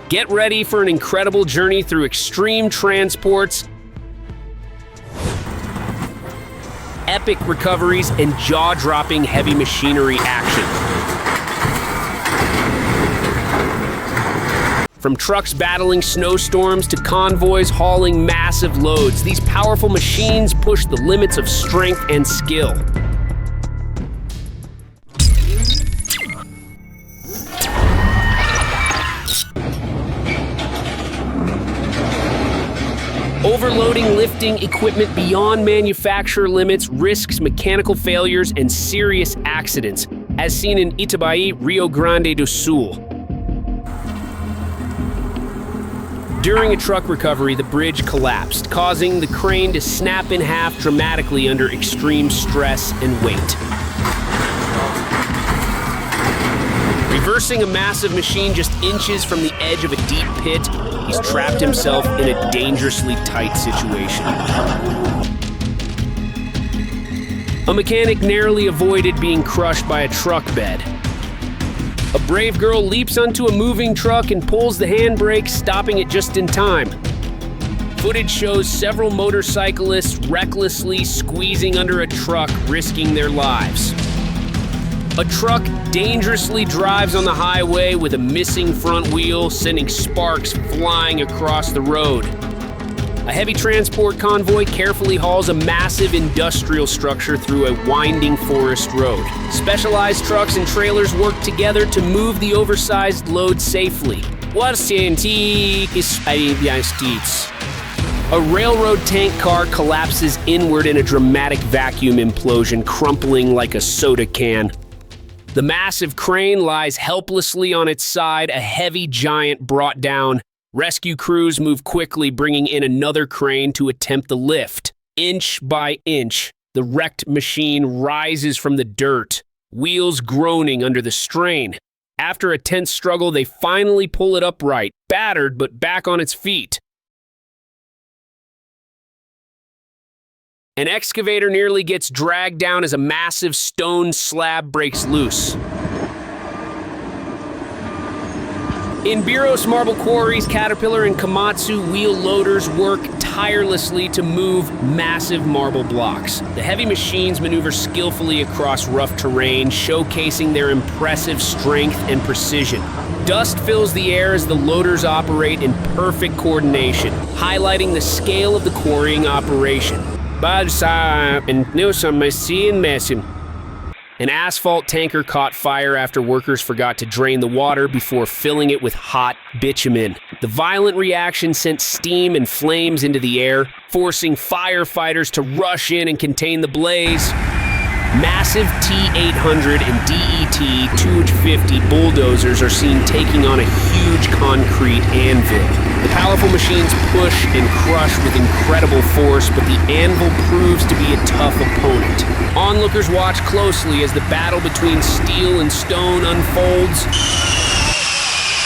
Get ready for an incredible journey through extreme transports, epic recoveries, and jaw-dropping heavy machinery action. From trucks battling snowstorms to convoys hauling massive loads, these powerful machines push the limits of strength and skill. Overloading lifting equipment beyond manufacturer limits risks mechanical failures and serious accidents, as seen in Itabai, Rio Grande do Sul. During a truck recovery, the bridge collapsed, causing the crane to snap in half dramatically under extreme stress and weight. Reversing a massive machine just inches from the edge of a deep pit, he's trapped himself in a dangerously tight situation. A mechanic narrowly avoided being crushed by a truck bed. A brave girl leaps onto a moving truck and pulls the handbrake, stopping it just in time. Footage shows several motorcyclists recklessly squeezing under a truck, risking their lives. A truck dangerously drives on the highway with a missing front wheel, sending sparks flying across the road. A heavy transport convoy carefully hauls a massive industrial structure through a winding forest road. Specialized trucks and trailers work together to move the oversized load safely. A railroad tank car collapses inward in a dramatic vacuum implosion, crumpling like a soda can. The massive crane lies helplessly on its side, a heavy giant brought down. Rescue crews move quickly, bringing in another crane to attempt the lift. Inch by inch, the wrecked machine rises from the dirt, wheels groaning under the strain. After a tense struggle, they finally pull it upright, battered but back on its feet. An excavator nearly gets dragged down as a massive stone slab breaks loose. In Biros marble quarries, Caterpillar and Komatsu wheel loaders work tirelessly to move massive marble blocks. The heavy machines maneuver skillfully across rough terrain, showcasing their impressive strength and precision. Dust fills the air as the loaders operate in perfect coordination, highlighting the scale of the quarrying operation. An asphalt tanker caught fire after workers forgot to drain the water before filling it with hot bitumen. The violent reaction sent steam and flames into the air, forcing firefighters to rush in and contain the blaze. Massive T800 and DET 250 bulldozers are seen taking on a huge concrete anvil. The powerful machines push and crush with incredible force, but the anvil proves to be a tough opponent. Onlookers watch closely as the battle between steel and stone unfolds.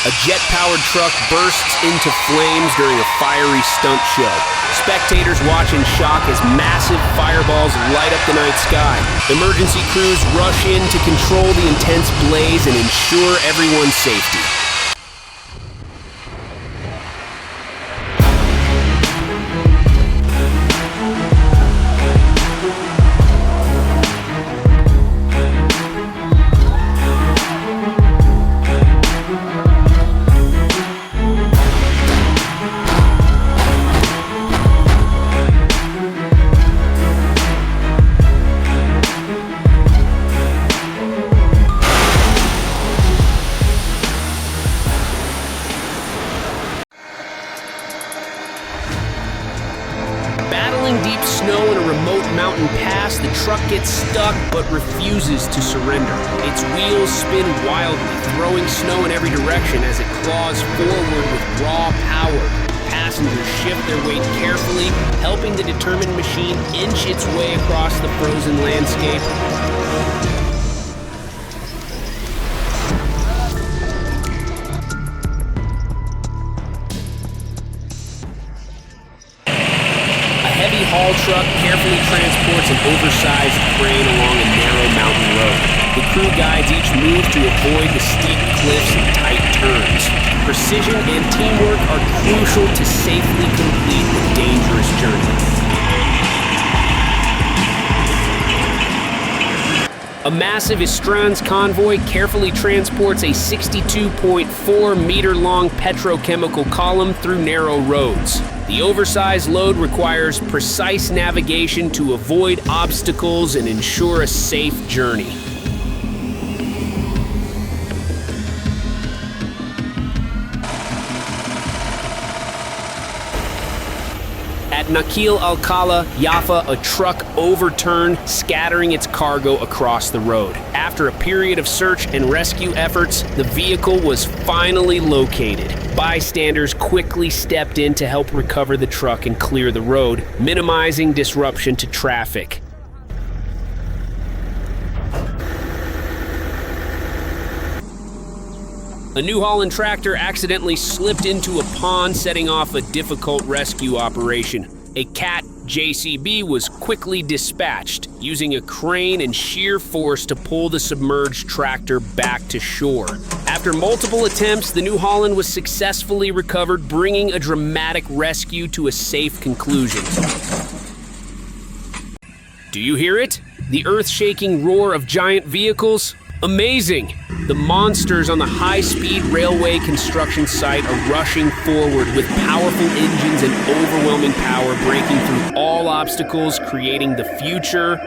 A jet-powered truck bursts into flames during a fiery stunt show. Spectators watch in shock as massive fireballs light up the night sky. Emergency crews rush in to control the intense blaze and ensure everyone's safety. Deep snow in a remote mountain pass, the truck gets stuck but refuses to surrender. Its wheels spin wildly, throwing snow in every direction as it claws forward with raw power. Passengers shift their weight carefully, helping the determined machine inch its way across the frozen landscape. Haul truck carefully transports an oversized crane along a narrow mountain road. The crew guides each move to avoid the steep cliffs and tight turns. Precision and teamwork are crucial to safely complete the dangerous journey. A massive Istrans convoy carefully transports a 62.4-meter-long petrochemical column through narrow roads. The oversized load requires precise navigation to avoid obstacles and ensure a safe journey. At Nakil al-Khala, Jaffa, a truck overturned, scattering its cargo across the road. After a period of search and rescue efforts, the vehicle was finally located. Bystanders quickly stepped in to help recover the truck and clear the road, minimizing disruption to traffic. A New Holland tractor accidentally slipped into a pond, setting off a difficult rescue operation. A CAT JCB was quickly dispatched, using a crane and sheer force to pull the submerged tractor back to shore. After multiple attempts, the New Holland was successfully recovered, bringing a dramatic rescue to a safe conclusion. Do you hear it? The earth-shaking roar of giant vehicles? Amazing! The monsters on the high-speed railway construction site are rushing forward with powerful engines and overwhelming power, breaking through all obstacles, creating the future.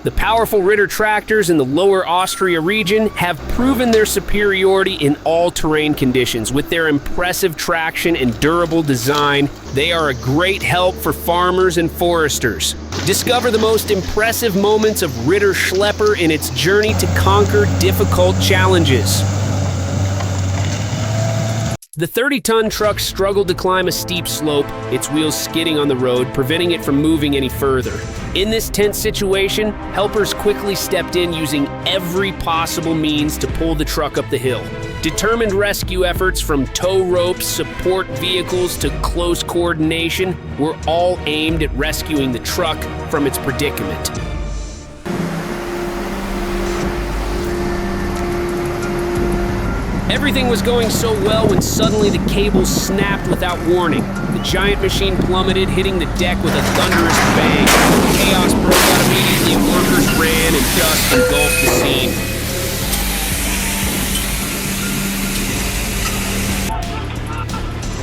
The powerful Ritter tractors in the Lower Austria region have proven their superiority in all-terrain conditions. With their impressive traction and durable design, they are a great help for farmers and foresters. Discover the most impressive moments of Ritter Schlepper in its journey to conquer difficult challenges. The 30-ton truck struggled to climb a steep slope, its wheels skidding on the road, preventing it from moving any further. In this tense situation, helpers quickly stepped in, using every possible means to pull the truck up the hill. Determined rescue efforts, from tow ropes, support vehicles, to close coordination, were all aimed at rescuing the truck from its predicament. Everything was going so well when suddenly the cable snapped without warning. The giant machine plummeted, hitting the deck with a thunderous bang. Chaos broke out immediately, and workers ran and dust engulfed the scene.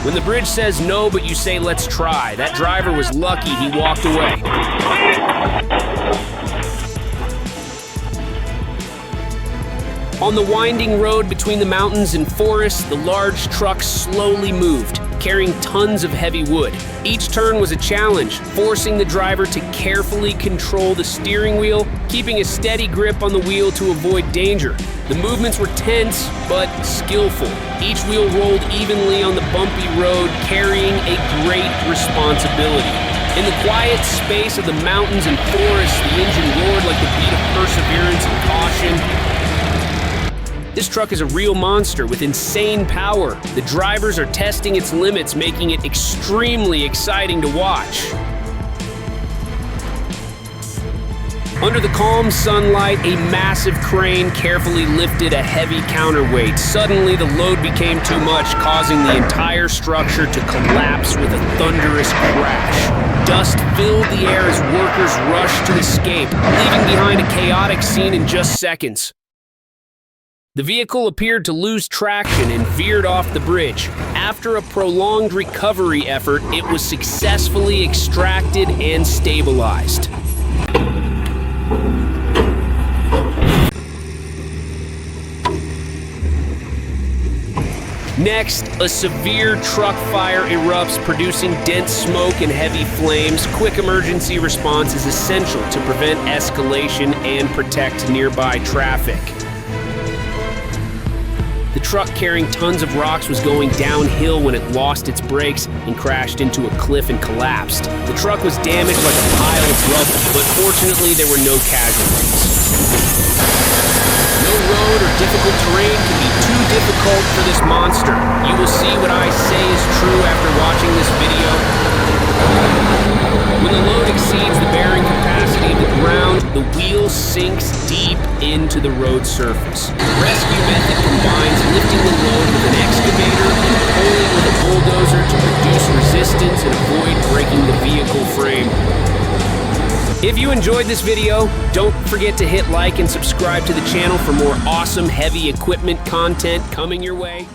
When the bridge says no, but you say let's try, that driver was lucky he walked away. On the winding road between the mountains and forests, the large truck slowly moved, carrying tons of heavy wood. Each turn was a challenge, forcing the driver to carefully control the steering wheel, keeping a steady grip on the wheel to avoid danger. The movements were tense, but skillful. Each wheel rolled evenly on the bumpy road, carrying a great responsibility. In the quiet space of the mountains and forests, the engine roared like the beat of perseverance and caution. This truck is a real monster with insane power. The drivers are testing its limits, making it extremely exciting to watch. Under the calm sunlight, a massive crane carefully lifted a heavy counterweight. Suddenly, the load became too much, causing the entire structure to collapse with a thunderous crash. Dust filled the air as workers rushed to escape, leaving behind a chaotic scene in just seconds. The vehicle appeared to lose traction and veered off the bridge. After a prolonged recovery effort, it was successfully extracted and stabilized. Next, a severe truck fire erupts, producing dense smoke and heavy flames. Quick emergency response is essential to prevent escalation and protect nearby traffic. The truck carrying tons of rocks was going downhill when it lost its brakes and crashed into a cliff and collapsed. The truck was damaged like a pile of rubble, but fortunately there were no casualties. No road or difficult terrain can be too difficult for this monster. You will see what I say is true after watching this video. When the load exceeds the bearing capacity of the ground, the wheels vehicle sinks deep into the road surface. The rescue method combines lifting the load with an excavator and pulling with a bulldozer to reduce resistance and avoid breaking the vehicle frame. If you enjoyed this video, don't forget to hit like and subscribe to the channel for more awesome heavy equipment content coming your way.